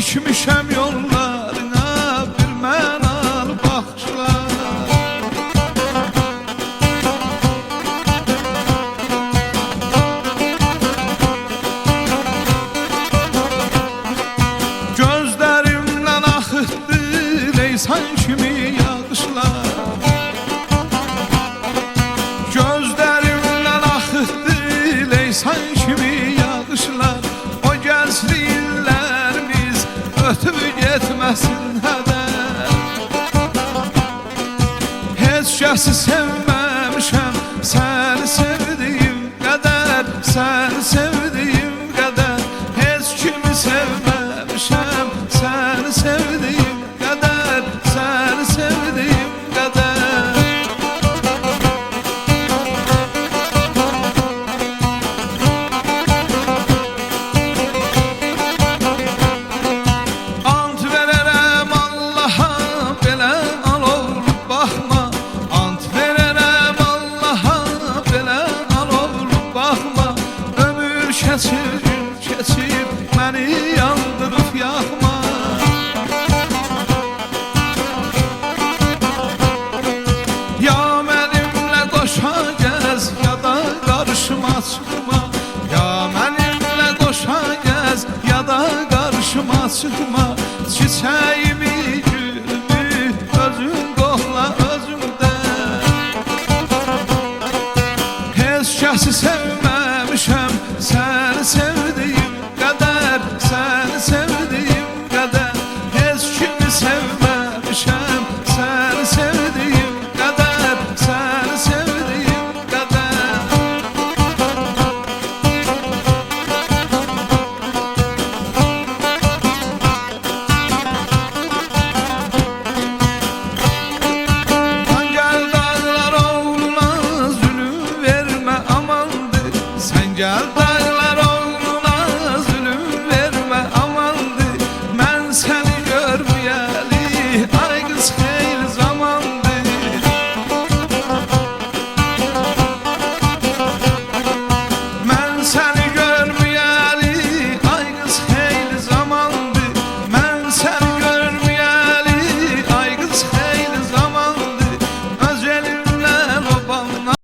Dikmişəm yollarına bir mənal baxışlar. Gözlərimlə axıtdı leysan kimi yağışlar. Gözlərimlə axıtdı leysan kimi yağışlar. O gəncliklərimiz ötüb getməsin hədər. Heç kəsi sevməmişəm səni sevdiyim qədər, səni sevdiyim qədər. Heç kimi sevməmişəm səni sevdiyim qədər, səni sevdiyim qədər. Ant verərəm Allaha belə alov baxma. Ant verərəm Allaha belə alov baxma. Ömür keçir, gün keçir, məni yandırıb yaxma. Ya mənimlə qoşa gəz, ya da qarşıma çıxma. Ya mənimlə qoşa gəz, ya da qarşıma çıxma. Çiçəyimi, gülümü özün qoxla özündə. Heç kəsi sevməmişəm səni sevdiyim qədər, səni sevdiyim qədər. Heç kimi sevməmişəm səni sevdiyim qədər, səni sevdiyim qədər. Sen gel dağlar oğluna zulüm verme amandır. Sen gel dağlar